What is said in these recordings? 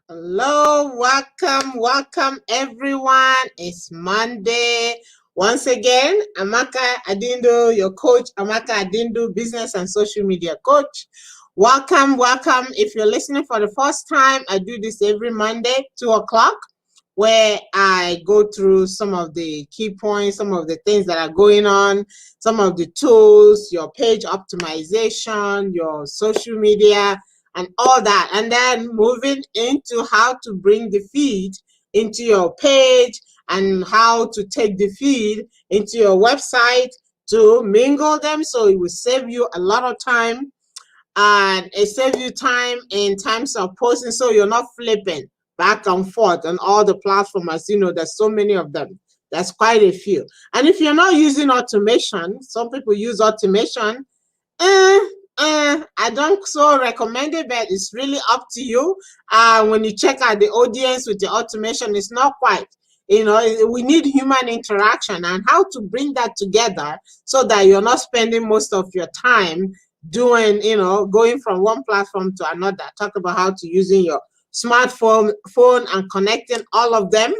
Hello, welcome everyone. It's Monday. Once again, Amaka Adindu, your coach, Amaka Adindu, business and social media coach. Welcome. If you're listening for the first time, I do this every Monday, 2 o'clock, where I go through some of the key points, some of the things that are going on, some of the tools, your page optimization, your social media, and all that, and then moving into how to bring the feed into your page and how to take the feed into your website to mingle them, so it will save you a lot of time, and it saves you time in terms of posting, so you're not flipping back and forth on all the platforms. There's so many of them. That's quite a few. And if you're not using automation, some people use automation. I don't so recommend it, but it's really up to you. When you check out the audience with the automation, it's not quite. We need human interaction and how to bring that together so that you're not spending most of your time doing, going from one platform to another. Talk about how to using your smartphone and connecting all of them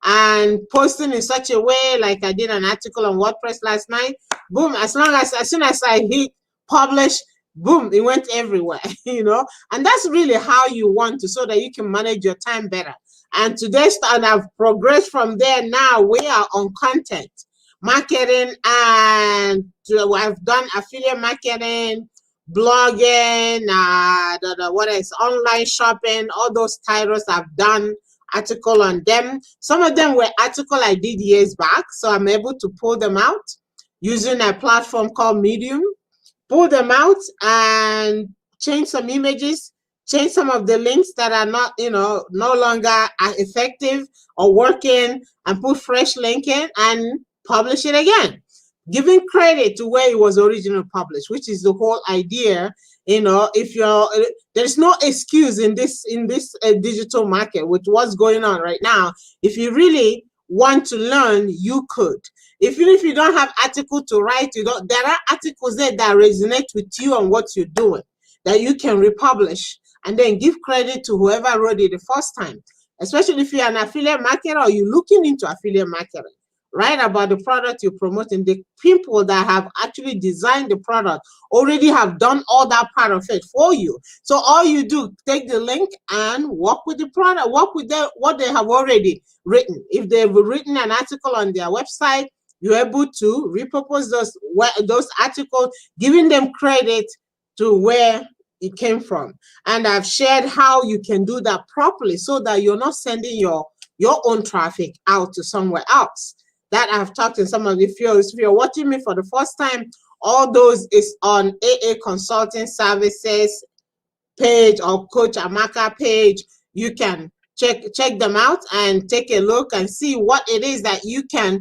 and posting in such a way, like I did an article on WordPress last night. Boom, as soon as I hit publish, boom, it went everywhere. And that's really how you want to, so that you can manage your time better. And today's and I've progressed from there. Now we are on content marketing, and I've done affiliate marketing, blogging, what else, online shopping, all those titles. I've done article on them. Some of them were article I did years back, so I'm able to pull them out using a platform called Medium. Pull them out and change some images, change some of the links that are not, no longer effective or working, and put fresh link in and publish it again, giving credit to where it was originally published, which is the whole idea. If there's no excuse in this digital market with what's going on right now. If you really want to learn, you could. Even if you don't have article to write, there are articles there that resonate with you and what you're doing that you can republish and then give credit to whoever wrote it the first time. Especially if you're an affiliate marketer or you're looking into affiliate marketing. Write about the product you're promoting. The people that have actually designed the product already have done all that part of it for you. So all you do, take the link and work with the product, work with what they have already written. If they've written an article on their website, you're able to repurpose those articles, giving them credit to where it came from. And I've shared how you can do that properly so that you're not sending your own traffic out to somewhere else. That I've talked in some of the fields. If you're watching me for the first time, all those is on AA Consulting Services page or Coach Amaka page. You can check them out and take a look and see what it is that you can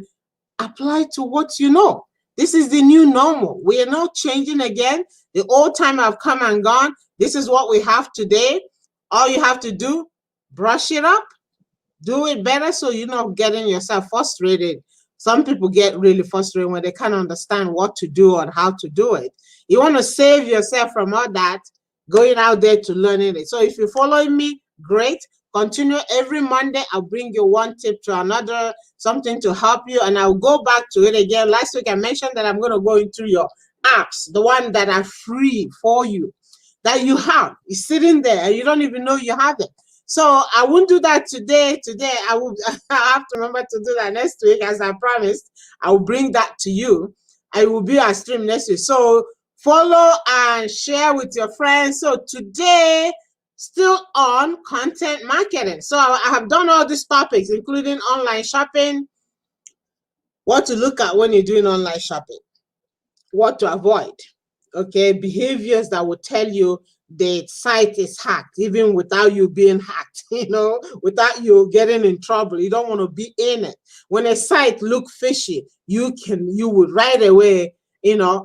apply to what you know. This is the new normal. We are not changing again. The old time have come and gone. This is what we have today. All you have to do, brush it up, do it better, so you're not getting yourself frustrated. Some people get really frustrated when they can't understand what to do and how to do it. You want to save yourself from all that, going out there to learning it. So if you're following me, great. Continue. Every Monday, I'll bring you one tip to another, something to help you, and I'll go back to it again. Last week, I mentioned that I'm going to go into your apps, the one that are free for you, that you have. It's sitting there, and you don't even know you have it. So I won't do that today. I have to remember to do that next week, as I promised. I will bring that to you. I will be on stream next week. So follow and share with your friends. So today, still on content marketing. So I have done all these topics, including online shopping, what to look at when you're doing online shopping, what to avoid, okay, behaviors that will tell you the site is hacked, even without you being hacked, without you getting in trouble. You don't want to be in it. When a site look fishy, you would right away,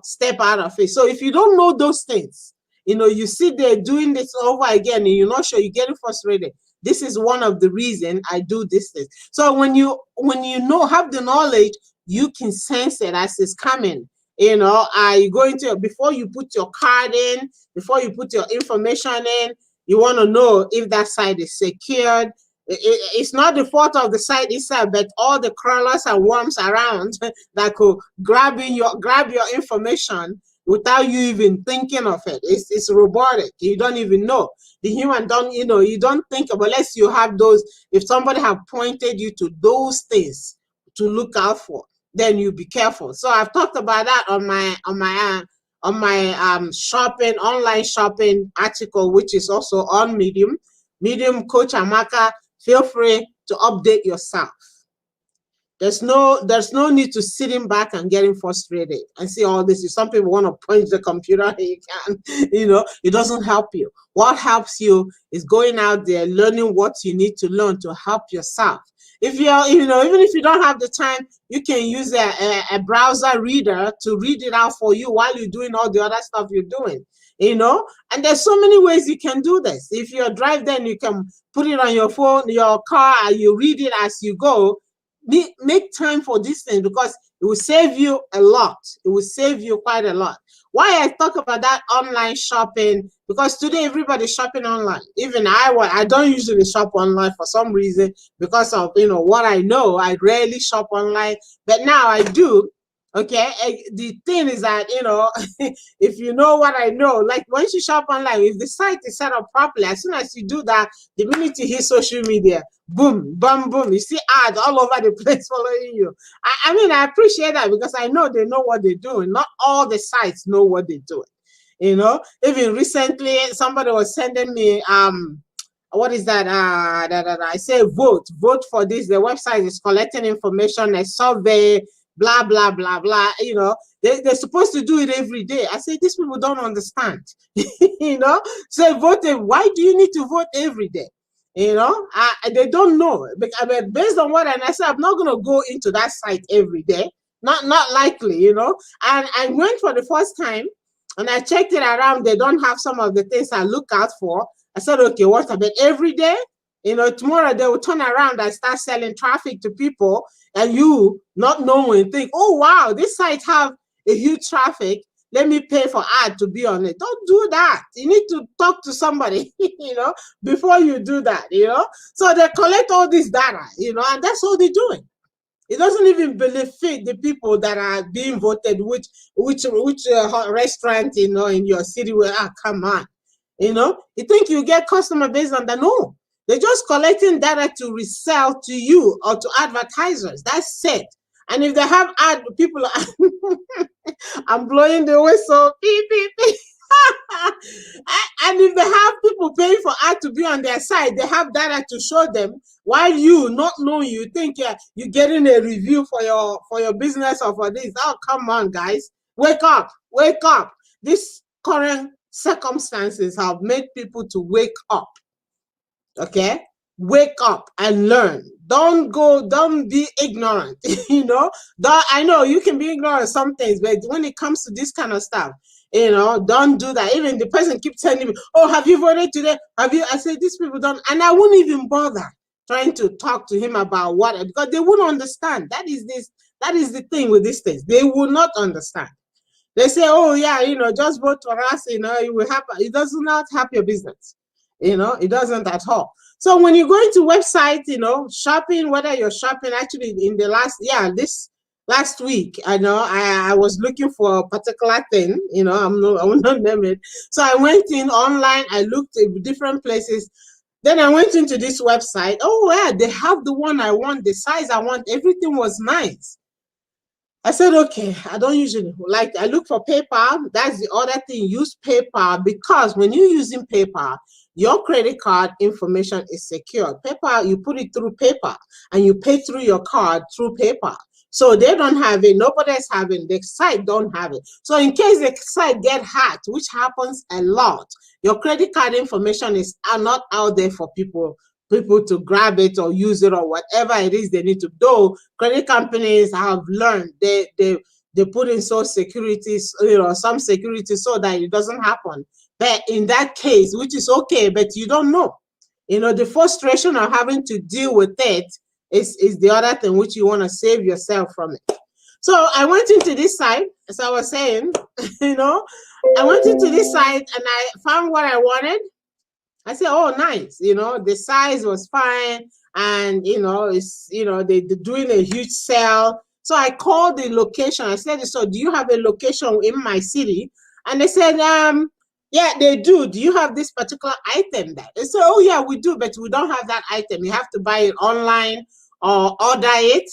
step out of it. So if you don't know those things, you sit there doing this over again and you're not sure, you're getting frustrated. This is one of the reasons I do this thing. So when you have the knowledge, you can sense it as it's coming. You going to, before you put your card in, before you put your information in, You want to know if that site is secured. It's not the fault of the site itself, but all the crawlers and worms around that could grab your information without you even thinking of it. It's robotic. You don't even know. The human don't, you don't think of, unless you have those, if somebody have pointed you to those things to look out for, then you be careful. So I've talked about that on my shopping, online shopping article, which is also on Medium. Coach Amaka, feel free to update yourself. There's no need to sitting back and getting frustrated and see all this. Some people want to punch the computer. You can, it doesn't help you. What helps you is going out there, learning what you need to learn to help yourself. If you're, even if you don't have the time, you can use a browser reader to read it out for you while you're doing all the other stuff you're doing. And there's so many ways you can do this. If you're driving, you can put it on your phone, your car, and you read it as you go. Make time for this thing, because it will save you a lot. It will save you quite a lot. Why I talk about that online shopping, because today everybody's shopping online. Even I don't usually shop online for some reason, because of what I know. I rarely shop online, but now I do. Okay, the thing is that if you know what I know, like once you shop online, if the site is set up properly, as soon as you do that, the minute you hit social media, boom, boom, boom, you see ads all over the place following you. I mean, I appreciate that, because I know they know what they're doing. Not all the sites know what they're doing. Even recently, somebody was sending me what is that? I say vote for this. The website is collecting information, a survey, blah blah blah blah. They're supposed to do it every day. I say these people don't understand. So voting. Why do you need to vote every day? They don't know. But based on what I said, I'm not going to go into that site every day. Not likely. And I went for the first time, and I checked it around. They don't have some of the things I look out for. I said, okay, what about every day? Tomorrow they will turn around and start selling traffic to people, and you not knowing, think, oh wow, this site have a huge traffic. Let me pay for ad to be on it. Don't do that. You need to talk to somebody, before you do that, So they collect all this data, and that's all they're doing. It doesn't even benefit the people that are being voted, which restaurant, in your city where, come on. You think you get customer based on that? No. They're just collecting data to resell to you or to advertisers. That's it. And if they have ad, people are I'm blowing the whistle. Beep, beep, beep. And if they have people paying for ad to be on their side, they have data to show them, while you, not knowing, you think you're getting a review for your business or for this. Oh, come on, guys. Wake up. Wake up. This current circumstances have made people to wake up. Okay? Wake up and learn. Don't be ignorant. I know you can be ignorant of some things, but when it comes to this kind of stuff, don't do that. Even the person keeps telling me, oh, have you voted today? Have you? I say, these people don't, and I wouldn't even bother trying to talk to him about what, because they wouldn't understand. That is the thing with these things. They will not understand. They say, oh yeah, just vote for us, it will happen. It does not help your business. It doesn't at all. So when you go into website, shopping, whether you're shopping, actually in the this last week, I was looking for a particular thing, I will not name it. So I went in online, I looked at different places. Then I went into this website. Oh yeah, they have the one I want, the size I want, everything was nice. I said, okay, I don't usually I look for PayPal. That's the other thing. Use PayPal, because when you're using PayPal, your credit card information is secure. PayPal, you put it through PayPal and you pay through your card through PayPal. So they don't have it. Nobody's having it. The site don't have it. So in case the site get hacked, which happens a lot, your credit card information are not out there for people to grab it or use it or whatever it is they need to do. Credit companies have learned they put in some security so that it doesn't happen. But in that case, which is okay, but you don't know. The frustration of having to deal with it is the other thing, which you want to save yourself from it. So I went into this site, as I was saying, I went into this site and I found what I wanted. I said, oh, nice. The size was fine. And, they're doing a huge sale. So I called the location. I said, so do you have a location in my city? And they said, yeah, they do. Do you have this particular item there? They said, oh, yeah, we do, but we don't have that item. You have to buy it online or order it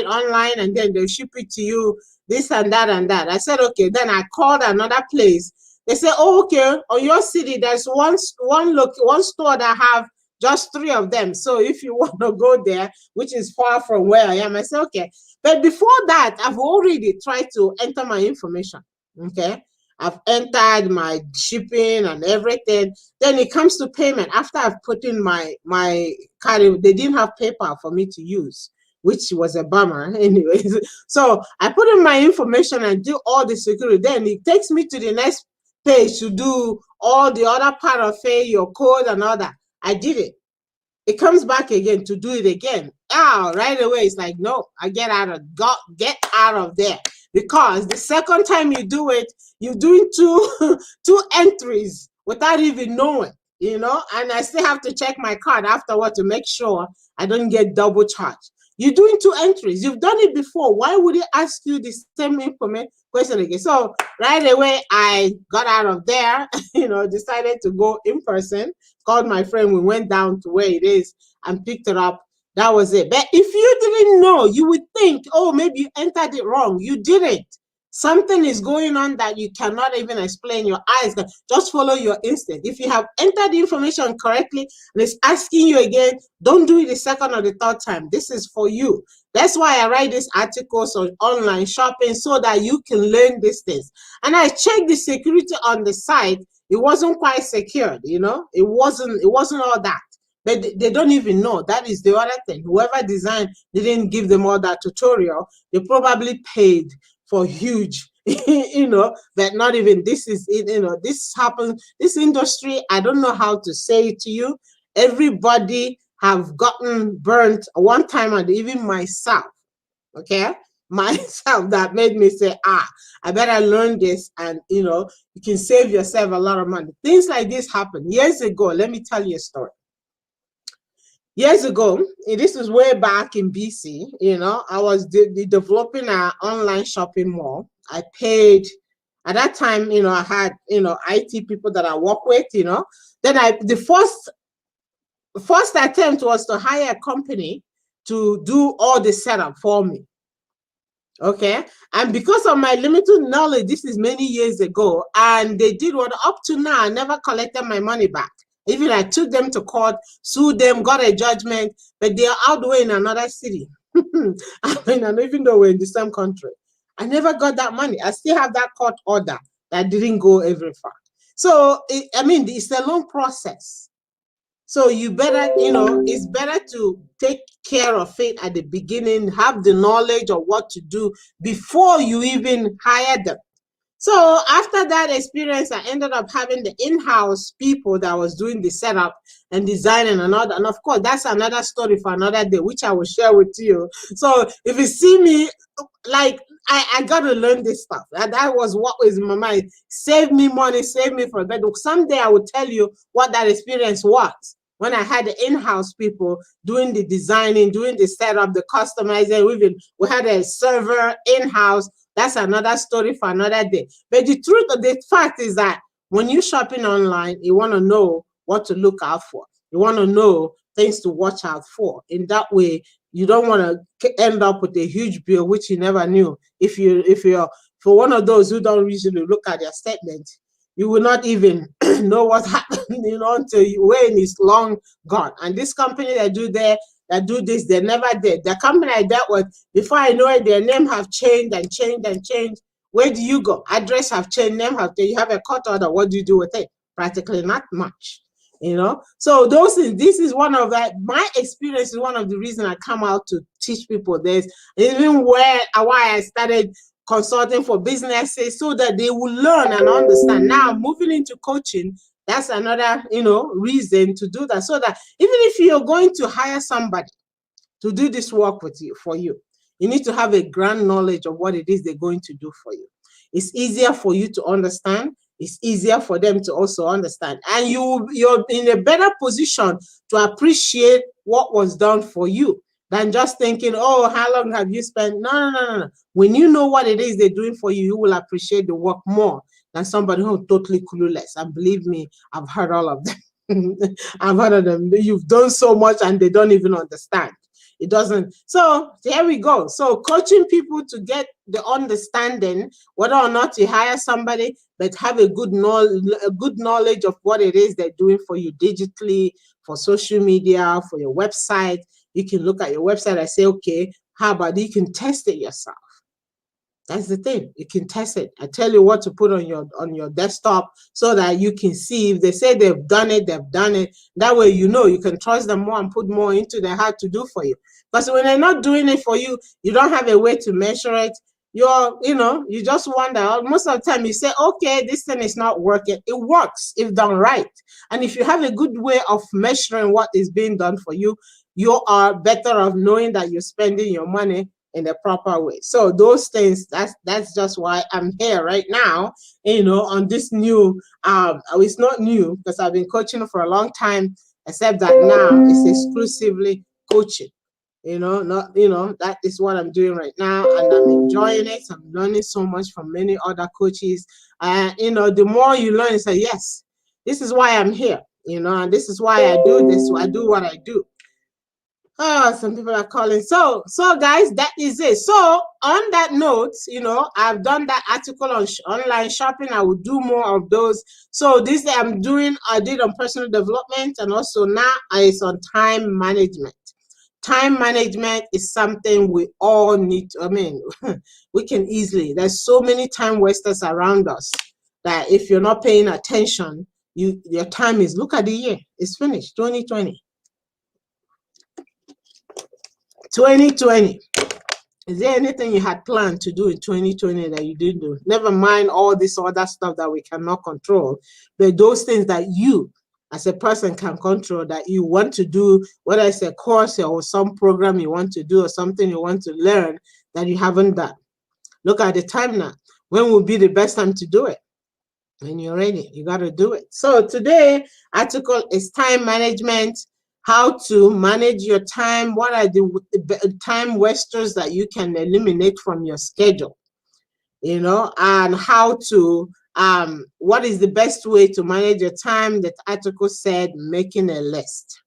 online and then they'll ship it to you, this and that and that. I said, okay. Then I called another place. They say, oh, okay, on your city, there's one store that have just 3 of them. So if you want to go there, which is far from where I am, I say, okay. But before that, I've already tried to enter my information. Okay. I've entered my shipping and everything. Then it comes to payment. After I've put in my card, they didn't have PayPal for me to use, which was a bummer. Anyways, so I put in my information and do all the security. Then it takes me to the next page to do all the other part of it, your code and all that. I did it. It comes back again to do it again. Right away, it's like, no, I get out of there. Because the second time you do it, you're doing two entries without even knowing, and I still have to check my card afterward to make sure I don't get double charged. You're doing 2 entries. You've done it before. Why would it ask you the same question again? So right away, I got out of there, decided to go in person, called my friend. We went down to where it is and picked it up. That was it. But if you didn't know, you would think, oh, maybe you entered it wrong. You didn't. Something is going on that you cannot even explain. Your eyes, just follow your instinct. If you have entered the information correctly and it's asking you again, don't do it the second or the third time. This is for you. That's why I write these articles on online shopping so that you can learn these things. And I checked the security on the site. It wasn't quite secured, It wasn't all that. But they don't even know. That is the other thing. Whoever designed didn't give them all that tutorial. They probably paid for huge, that not even this is it, this happens. This industry, I don't know how to say it to you. Everybody have gotten burnt one time, and even myself, okay? Myself, that made me say, I better learn this, and you can save yourself a lot of money. Things like this happen years ago. Let me tell you a story. Years ago, this was way back in BC, I was developing an online shopping mall. I paid, at that time, I had, IT people that I work with, Then the first attempt was to hire a company to do all the setup for me. Okay. And because of my limited knowledge, this is many years ago, and they did what up to now, I never collected my money back. Even I took them to court, sued them, got a judgment, but they are out the way in another city. And even though we're in the same country, I never got that money. I still have that court order that didn't go every far. So, it's a long process. So you better, it's better to take care of it at the beginning, have the knowledge of what to do before you even hire them. So after that experience, I ended up having the in-house people that was doing the setup and designing and all that. And of course, that's another story for another day, which I will share with you. So if you see me, like, I got to learn this stuff. That was what was in my mind. Save me money, save me from that. Someday I will tell you what that experience was. When I had the in-house people doing the designing, doing the setup, the customizing, we had a server in-house. That's another story for another day. But the truth of the fact is that when you're shopping online, you want to know what to look out for. You want to know things to watch out for. In that way, you don't want to end up with a huge bill, which you never knew. If you're for one of those who don't usually look at their statement, you will not even know what happened, until when it's long gone. And this company that do this, they never did. The company I dealt with, before I know it, their name have changed and changed and changed. Where do you go? Address have changed, name have changed. You have a court order. What do you do with it? Practically not much. So those things, this is one of that. My experience is one of the reasons I come out to teach people this. Even why I started consulting for businesses, so that they will learn and understand. Now moving into coaching, that's another reason to do that, so that even if you're going to hire somebody to do this work for you, you need to have a grand knowledge of what it is they're going to do for you. It's easier for you to understand. it's easier for them to also understand. And you're in a better position to appreciate what was done for you than just thinking, oh, how long have you spent? No, no, no, no, no. When you know what it is they're doing for you, you will appreciate the work more than somebody who's totally clueless. And believe me, I've heard all of them. I've heard of them. You've done so much and they don't even understand. It doesn't. So there we go. So coaching people to get the understanding, whether or not you hire somebody, but have a good knowledge of what it is they're doing for you digitally, for social media, for your website. You can look at your website and say, okay, how about you can test it yourself? That's the thing. You can test it. I tell you what to put on your desktop so that you can see if they say they've done it, they've done it. That way you know you can trust them more and put more into their heart to do for you. Because when they're not doing it for you, you don't have a way to measure it. You just wonder. Most of the time you say, okay, this thing is not working. It works if done right. And if you have a good way of measuring what is being done for you, you are better off knowing that you're spending your money in the proper way. So those things, that's just why I'm here right now, on this new, it's not new because I've been coaching for a long time, except that now it's exclusively coaching. That is what I'm doing right now, and I'm enjoying it. I'm learning so much from many other coaches. The more you learn, you say, yes, this is why I'm here, and this is why I do this. I do what I do. Oh, some people are calling. So guys, that is it. So on that note, I've done that article on online shopping. I will do more of those. So this I did on personal development, and also now it's on time management. Time management is something we all need to, we can easily, there's so many time wasters around us that if you're not paying attention, your time is, look at the year, it's finished, 2020. 2020. Is there anything you had planned to do in 2020 that you didn't do? Never mind all this other stuff that we cannot control, but those things that you as a person can control, that you want to do, whether it's a course or some program you want to do or something you want to learn that you haven't done. Look at the time now. When will be the best time to do it? When you're ready, you got to do it. So today article is time management. How to manage your time. What are the time wasters that you can eliminate from your schedule? And how to, what is the best way to manage your time? That article said, making a list.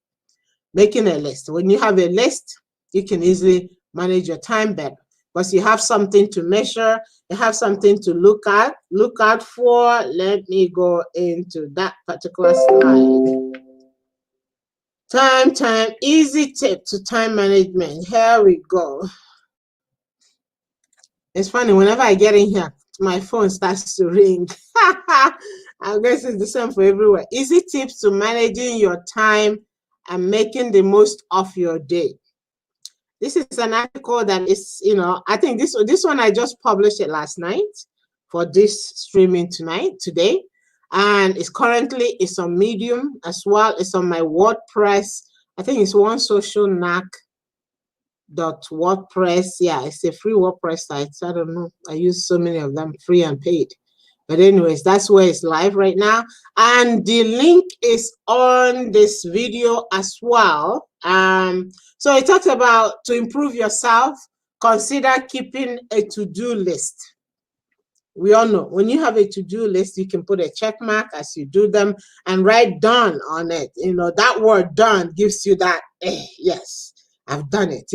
Making a list. When you have a list, you can easily manage your time better because you have something to measure, you have something to look out for. Let me go into that particular slide. Time, easy tip to time management. Here we go. It's funny, whenever I get in here, my phone starts to ring. I guess it's the same for everywhere. Easy tips to managing your time and making the most of your day. This is an article that is, I think this one I just published it last night for this streaming today. And it's on Medium as well. It's on my WordPress. I think it's onesocialknack.wordpress. Yeah, it's a free WordPress site. I don't know. I use so many of them, free and paid. But anyways, that's where it's live right now. And the link is on this video as well. So it talks about to improve yourself, consider keeping a to-do list. We all know when you have a to-do list, you can put a check mark as you do them and write done on it. That word done gives you that, yes, I've done it,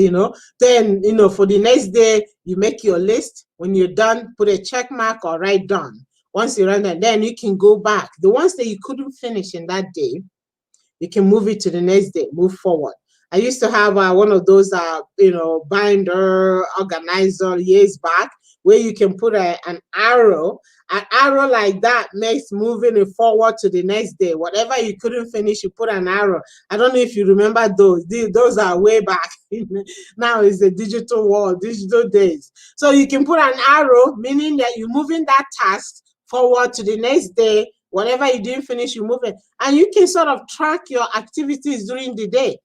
Then, for the next day, you make your list. When you're done, put a check mark or write done. Once you run that, then you can go back. The ones that you couldn't finish in that day, you can move it to the next day, move forward. I used to have one of those, binder organizer years back, where you can put an arrow. An arrow like that makes moving it forward to the next day. Whatever you couldn't finish, you put an arrow. I don't know if you remember those. Those are way back. Now it's the digital world, digital days. So you can put an arrow, meaning that you're moving that task forward to the next day. Whatever you didn't finish, you move it. And you can sort of track your activities during the day.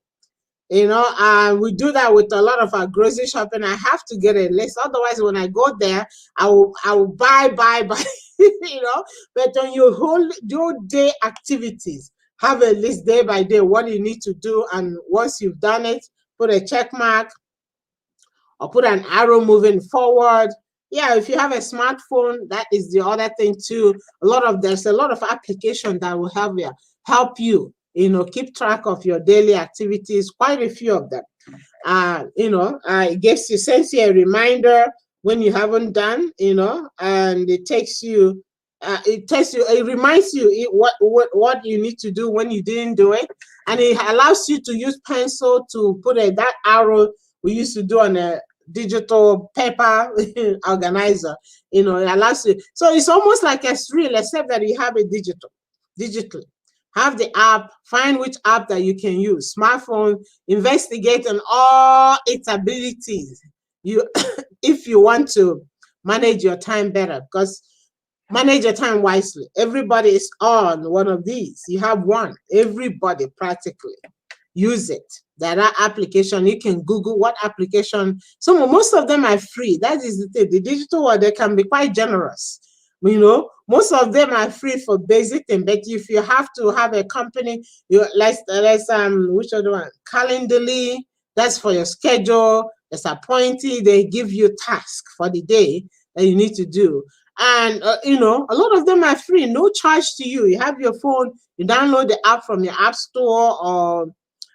And we do that with a lot of our grocery shopping. I have to get a list. Otherwise, when I go there, I will buy. But on your day activities, have a list day by day what you need to do, and once you've done it, put a check mark or put an arrow moving forward. Yeah, if you have a smartphone, that is the other thing too. There's a lot of applications that will help you, keep track of your daily activities. Quite a few of them. It sends you a reminder when you haven't done, and it reminds you what you need to do when you didn't do it, and it allows you to use pencil to put that arrow we used to do on a digital paper organizer. It allows you. So it's almost like a reel, except that you have it digitally. Have the app, find which app that you can use. Smartphone, investigate on all its abilities. If you want to manage your time better, because manage your time wisely. Everybody is on one of these. You have one. Everybody practically use it. There are applications. You can Google what application. Most of them are free. That is the thing. The digital one, they can be quite generous. Most of them are free for basic thing. But if you have to have a company, which other one? Calendly. That's for your schedule. There's Appointee. They give you tasks for the day that you need to do. And a lot of them are free, no charge to you. You have your phone, you download the app from your app store, or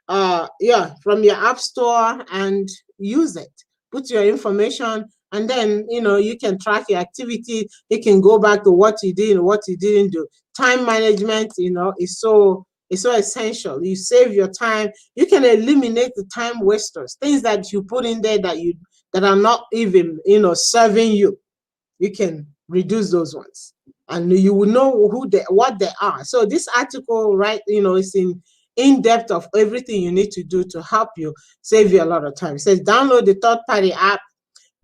from your app store, and use it. Put your information, and then you can track your activity. You can go back to what you did and what you didn't do. Time management, is so essential. You save your time. You can eliminate the time wasters, things that you put in there that are not even serving you. You can reduce those ones, and you will know what they are. So this article, right, is in depth of everything you need to do to help you save you a lot of time. It says download the third-party app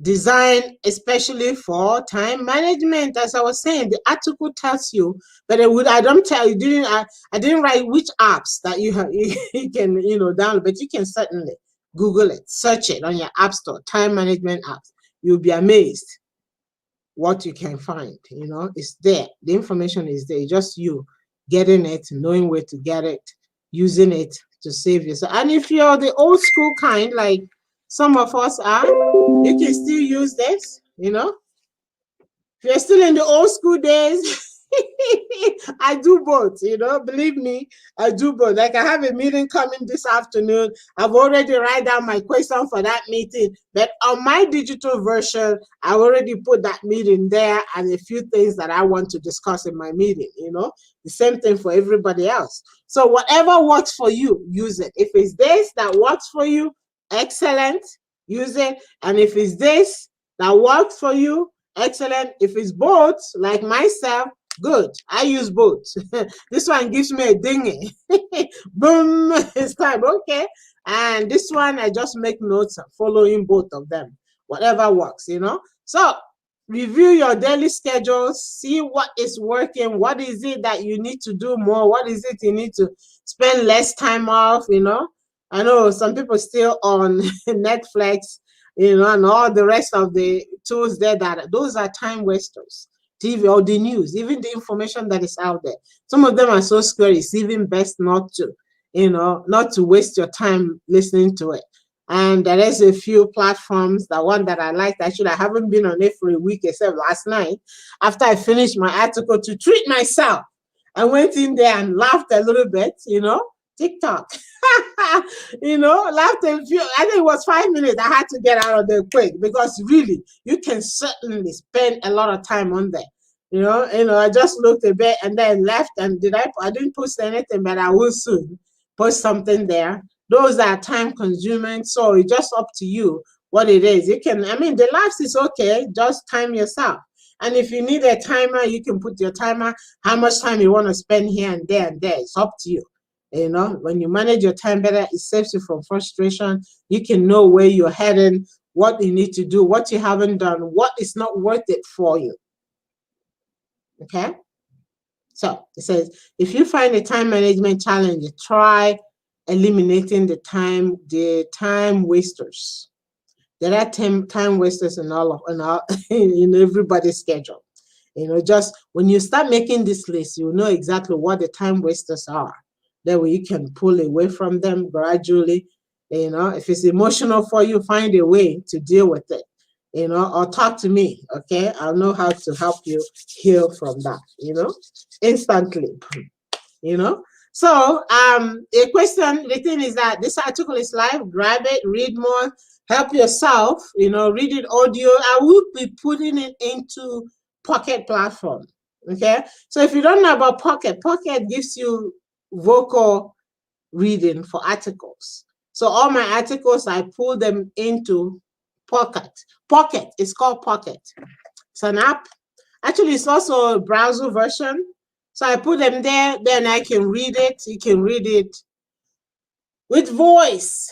designed especially for time management. As I was saying, the article tells you, but I didn't write which apps that you can download, but you can certainly Google it, search it on your app store, time management apps. You'll be amazed what you can find. It's there. The information is there. It's just you getting it, knowing where to get it, using it to save yourself. And if you're the old school kind, like some of us are, you can still use this. If you're still in the old school days, I do both, believe me, I do both. Like, I have a meeting coming this afternoon. I've already write down my question for that meeting, but on my digital version, I already put that meeting there and a few things that I want to discuss in my meeting. The same thing for everybody else. So whatever works for you, use it. If it's this that works for you, excellent, use it. And if it's this that works for you, excellent. If it's both, like myself, good. I use both. This one gives me a dinghy. Boom, it's time. Okay. And this one, I just make notes following both of them. Whatever works, So review your daily schedules, see what is working, what is it that you need to do more, what is it you need to spend less time off, I know some people still on Netflix, and all the rest of the tools there, those are time wasters. TV or the news, even the information that is out there. Some of them are so scary, it's even best not to waste your time listening to it. And there is a few platforms. The one that I liked, actually, I haven't been on it for a week except last night. After I finished my article, to treat myself, I went in there and laughed a little bit, TikTok. Laughed a few. I think it was 5 minutes. I had to get out of there quick, because really, you can certainly spend a lot of time on there. I just looked a bit and then left. And I didn't post anything, but I will soon post something there. Those are time consuming, so it's just up to you what it is. You can, the laughs is okay, just time yourself. And if you need a timer, you can put your timer, how much time you want to spend here and there and there. It's up to you. When you manage your time better, it saves you from frustration. You can know where you're heading, what you need to do, what you haven't done, what is not worth it for you. Okay? So it says, if you find a time management challenge, try eliminating the time wasters. There are time wasters in everybody's schedule. Just when you start making this list, you know exactly what the time wasters are. That way you can pull away from them gradually. If it's emotional for you, find a way to deal with it, or talk to me, okay? I'll know how to help you heal from that, instantly, So a question, the thing is that this article is live, grab it, read more, help yourself, read it audio. I will be putting it into Pocket platform, okay? So if you don't know about Pocket gives you vocal reading for articles. So all my articles, I pull them into Pocket. Pocket, it's called Pocket. It's an app. Actually, it's also a browser version. So I put them there, then I can read it. You can read it with voice,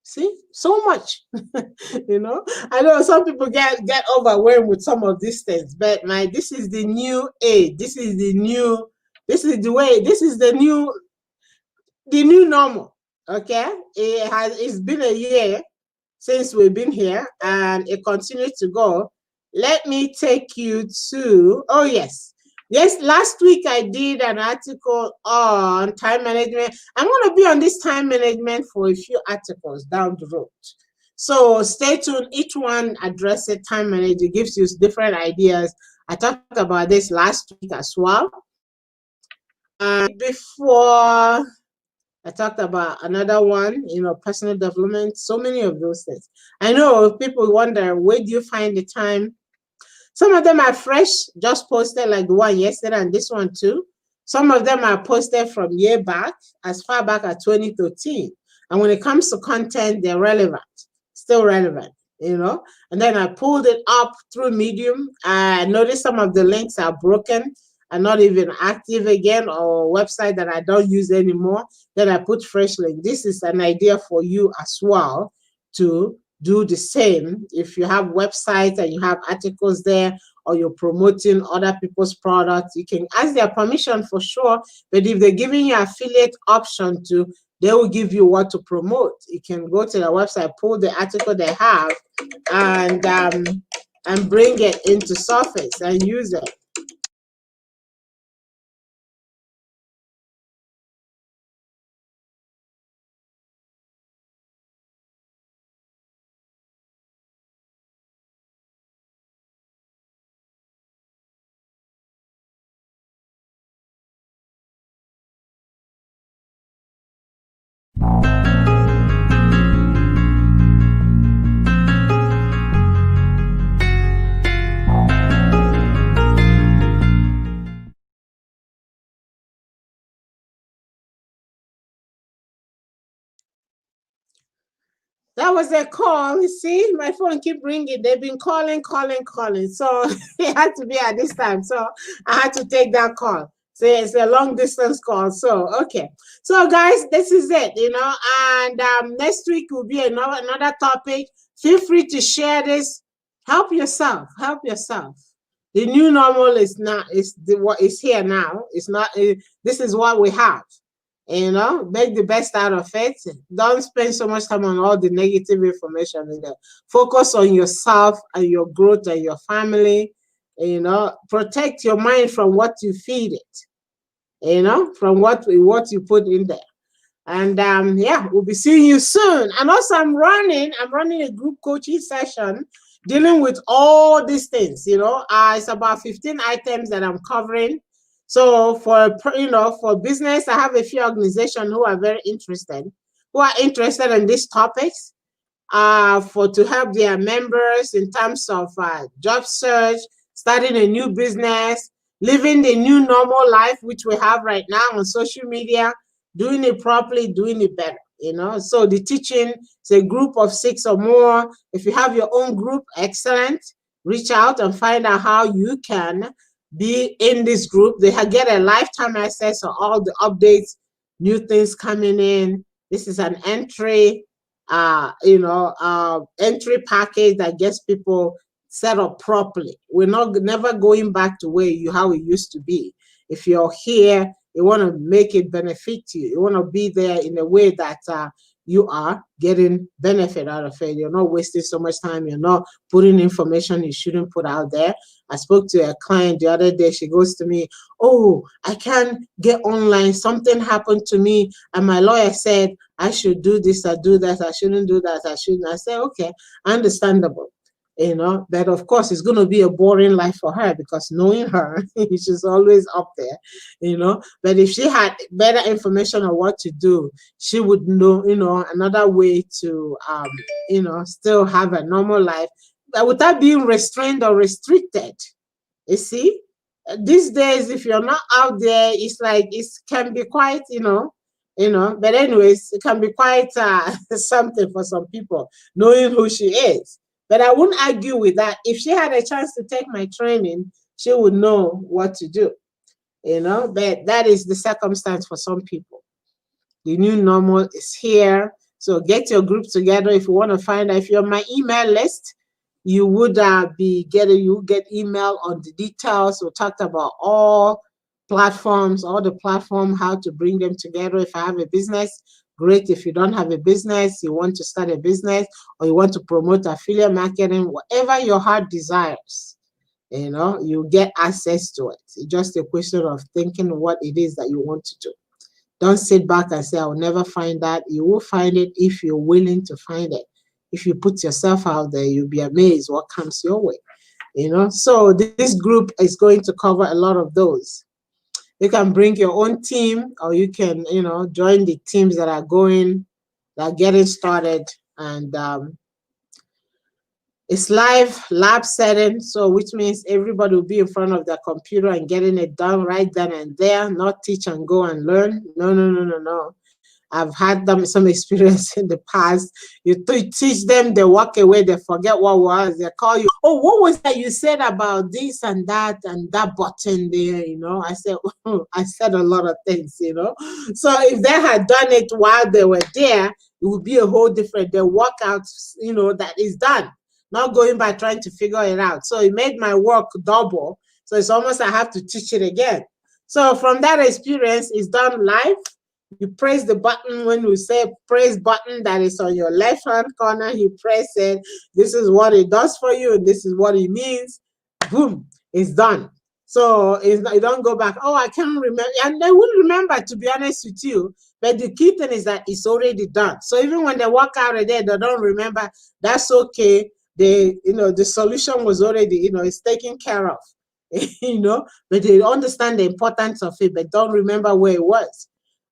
See, so much, I know some people get overwhelmed with some of these things, but this is the new age. This is the new normal. Okay, it's been a year since we've been here, and it continues to go. Let me take you to, oh yes, last week I did an article on time management. I'm going to be on this time management for a few articles down the road. So stay tuned. Each one addresses time management, gives you different ideas. I talked about this last week as well. Before I talked about another one, personal development, so many of those things. I know people wonder, where do you find the time? Some of them are fresh, just posted, like the one yesterday and this one too. Some of them are posted from year back, as far back as 2013. And when it comes to content, they're relevant, still relevant, And then I pulled it up through Medium. I noticed some of the links are broken and not even active again, or website that I don't use anymore. Then I put fresh link. This is an idea for you as well to do the same. If you have websites and you have articles there, or you're promoting other people's products, you can ask their permission for sure. But if they're giving you affiliate option to, they will give you what to promote. You can go to their website, pull the article they have, and bring it into Surface and use it. That was a call. You see, my phone keep ringing. They've been calling. So it had to be at this time. So I had to take that call. So it's a long distance call. So, okay. So guys, this is it, and next week will be another topic. Feel free to share this. Help yourself. The new normal is what is here now. It's not, this is what we have. Make the best out of it. Don't spend so much time on all the negative information in there. Focus on yourself and your growth and your family. Protect your mind from what you feed it. From what you put in there. And we'll be seeing you soon. And also, I'm running a group coaching session dealing with all these things. It's about 15 items that I'm covering. So for business, I have a few organizations who are very interested in these topics, to help their members in terms of job search, starting a new business, living the new normal life which we have right now on social media, doing it properly, doing it better. So the teaching is a group of 6 or more. If you have your own group, excellent. Reach out and find out how you can be in this group. They get a lifetime access to all the updates, new things coming in. This is an entry, entry package that gets people set up properly. We're never going back to how it used to be. If you're here, you want to make it benefit you. You want to be there in a way that you are getting benefit out of it. You're not wasting so much time. You're not putting information you shouldn't put out there. I spoke to a client the other day. She goes to me, oh, I can't get online. Something happened to me. And my lawyer said, I should do this, I do that. I shouldn't do that. I shouldn't. I said, okay, understandable. But of course it's going to be a boring life for her, because knowing her, she's always up there, but if she had better information on what to do, she would know, another way to, still have a normal life, but without being restrained or restricted. You see, these days, if you're not out there, it's like, it can be quite, but anyways, it can be quite something for some people, knowing who she is. But I wouldn't argue with that. If she had a chance to take my training, she would know what to do, but that is the circumstance for some people. The new normal is here. So get your group together if you want to find out. If you're on my email list, you would get email on the details. We talked about all the platform, how to bring them together. If I have a business, great. If you don't have a business, you want to start a business, or you want to promote affiliate marketing, whatever your heart desires, you get access to it. It's just a question of thinking what it is that you want to do. Don't sit back and say, I will never find that. You will find it if you're willing to find it. If you put yourself out there, you'll be amazed what comes your way. So this group is going to cover a lot of those. You can bring your own team, or you can, join the teams that are getting started. And it's live lab setting, so which means everybody will be in front of their computer and getting it done right then and there, not teach and go and learn. No. I've had some experience in the past. You teach them, they walk away, they forget what was. They call you, oh, what was that you said about this and that button there? I said, I said a lot of things. So if they had done it while they were there, it would be a whole different. The workout, that is done. Not going by trying to figure it out. So it made my work double. So it's almost I have to teach it again. So from that experience, it's done live. You press the button. When you say press button, that is on your left hand corner, you press it. This is what it does for you, and this is what it means. Boom, it's done. So you don't go back, oh, I can't remember. And they wouldn't remember, to be honest with you. But the key thing is that it's already done. So even when they walk out of there, they don't remember, that's okay. The solution was already, it's taken care of. But they understand the importance of it, but don't remember where it was.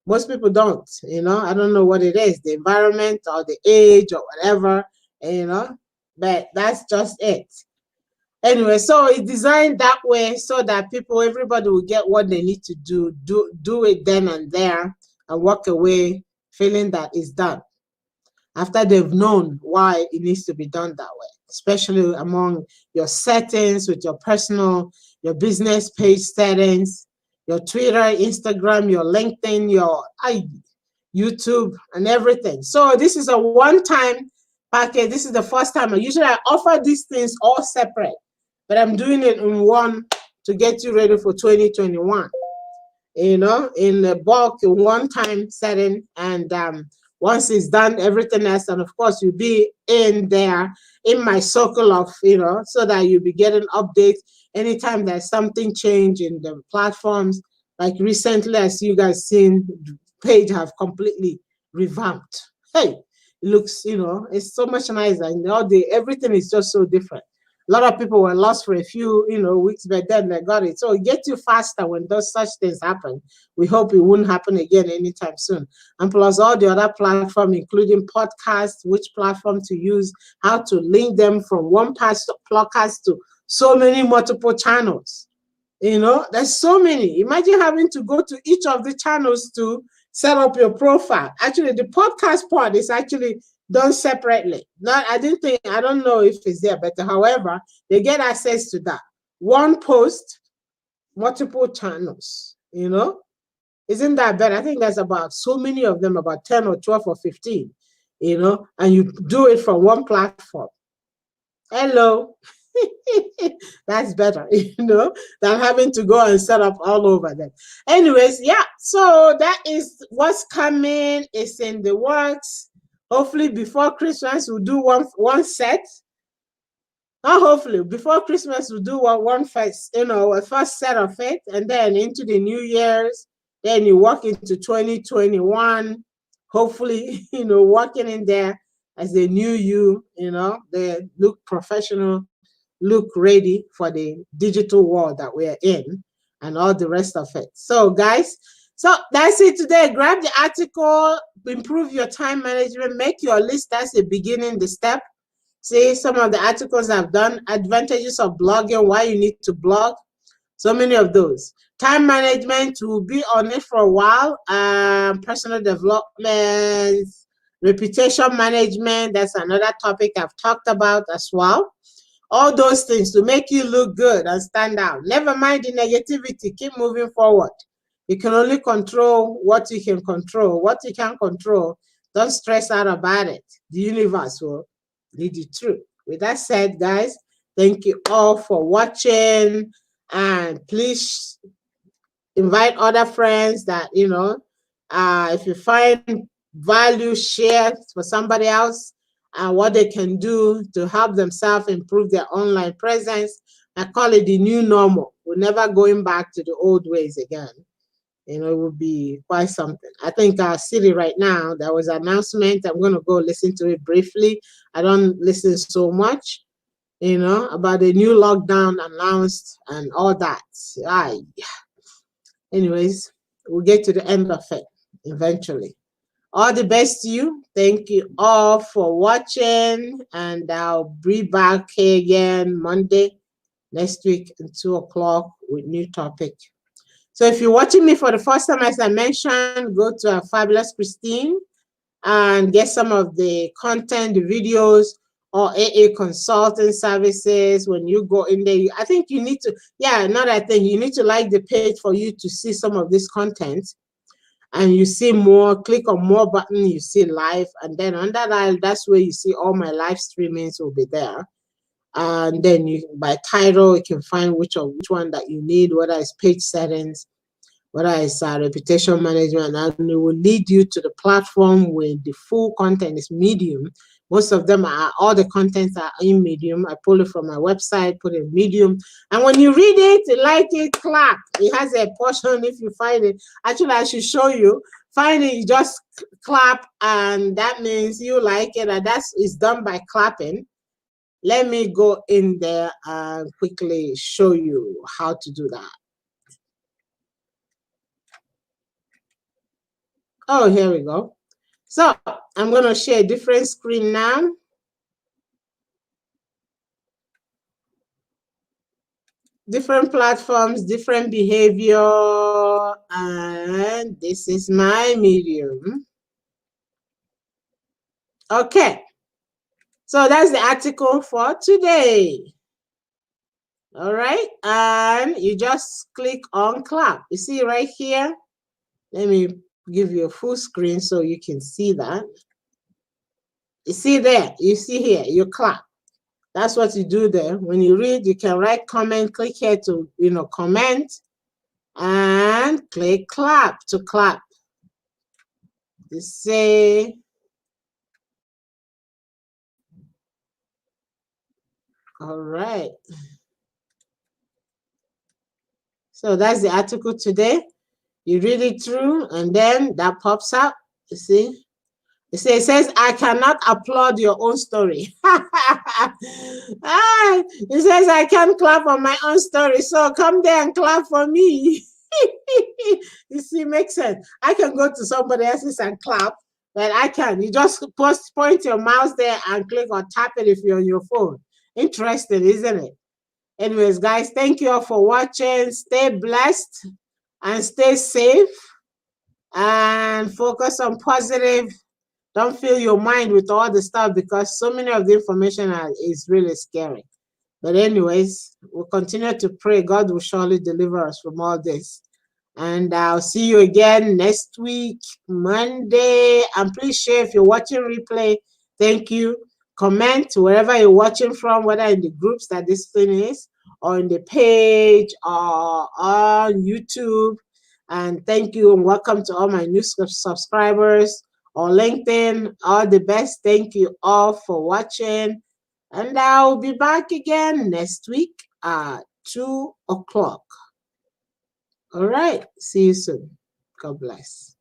Most people don't, I don't know what it is, the environment or the age or whatever, but that's just it. Anyway, so it's designed that way so that everybody will get what they need to do it then and there, and walk away feeling that it's done after they've known why it needs to be done that way, especially among your settings with your business page settings, your Twitter, Instagram, your LinkedIn, your YouTube, and everything. So this is a one-time package. This is the first time. Usually I offer these things all separate, but I'm doing it in one to get you ready for 2021. In the bulk, in one-time setting, and once it's done, everything else, and of course you'll be in my circle of, so that you'll be getting updates anytime there's something change in the platforms. Like recently, as you guys seen, the page have completely revamped. Hey, it looks, it's so much nicer, and everything is just so different. A lot of people were lost for a few, weeks, but then they got it. So it gets you faster when those such things happen. We hope it wouldn't happen again anytime soon. And plus all the other platforms, including podcasts, which platform to use, how to link them from one podcast to so many multiple channels. There's so many. Imagine having to go to each of the channels to set up your profile. Actually, the podcast part is actually done separately. I don't know if it's there, but however, they get access to that. One post, multiple channels, Isn't that better? I think there's about so many of them, about 10 or 12 or 15, and you do it from one platform. Hello. That's better, than having to go and set up all over them. Anyways, yeah, so that is what's coming. It's in the works. Hopefully before Christmas we'll do one set. Not hopefully before Christmas we'll do one first, a first set of it, and then into the New Year's. Then you walk into 2021. Hopefully, walking in there as the new you. They look professional, look ready for the digital world that we're in, and all the rest of it. So, guys, so that's it today. Grab the article, improve your time management, make your list. That's the beginning, the step. See some of the articles I've done, advantages of blogging, why you need to blog, so many of those. Time management, will be on it for a while. Personal development, reputation management, that's another topic I've talked about as well. All those things to make you look good and stand out. Never mind the negativity, keep moving forward. You can only control what you can control. What you can't control, don't stress out about it. The universe will lead you through. With that said, guys, thank you all for watching. And please invite other friends that, if you find value, share for somebody else and what they can do to help themselves improve their online presence. I call it the new normal. We're never going back to the old ways again. It would be quite something. I think our city right now, there was an announcement. I'm going to go listen to it briefly. I don't listen so much, about the new lockdown announced and all that. Anyways, we'll get to the end of it eventually. All the best to you. Thank you all for watching, and I'll be back here again Monday next week at 2:00 with new topic. So if you're watching me for the first time, as I mentioned, go to Fabulous Christine and get some of the content, the videos, or AA consulting services. When you go in there, I think you need to, you need to like the page for you to see some of this content. And you see more, click on more button, you see live, and then under that, that's where you see all my live streamings will be there. And then by title, you can find which one that you need, whether it's page settings, whether it's reputation management, and it will lead you to the platform where the full content is Medium. Most of them all the contents are in Medium. I pull it from my website, put it in Medium. And when you read it, like it, clap. It has a portion if you find it. Actually, I should show you. Find it, you just clap, and that means you like it, and it's done by clapping. Let me go in there and quickly show you how to do that. Oh, here we go. So I'm going to share a different screen now. Different platforms, different behavior, and this is my Medium. Okay. So that's the article for today. All right. And you just click on clap. You see right here? Let me give you a full screen so you can see that. You see there? You see here? You clap. That's what you do there. When you read, you can write comment, click here to, comment, and click clap to clap. You say, all right. So that's the article today. You read it through, and then that pops up. You see? It says, I cannot applaud your own story. It says, I can't clap on my own story. So come there and clap for me. You see, makes sense. I can go to somebody else's and clap, but I can. You just point your mouse there and click or tap it if you're on your phone. Interesting, isn't it? Anyways, guys, thank you all for watching. Stay blessed and stay safe and focus on positive. Don't fill your mind with all the stuff, because so many of the information is really scary. But anyways, we'll continue to pray. God will surely deliver us from all this. And I'll see you again next week, Monday. And please share if you're watching replay. Thank you. Comment wherever you're watching from, whether in the groups that this thing is, or in the page, or on YouTube. And thank you and welcome to all my new subscribers. or LinkedIn. All the best. Thank you all for watching. And I'll be back again next week at 2 o'clock. All right. See you soon. God bless.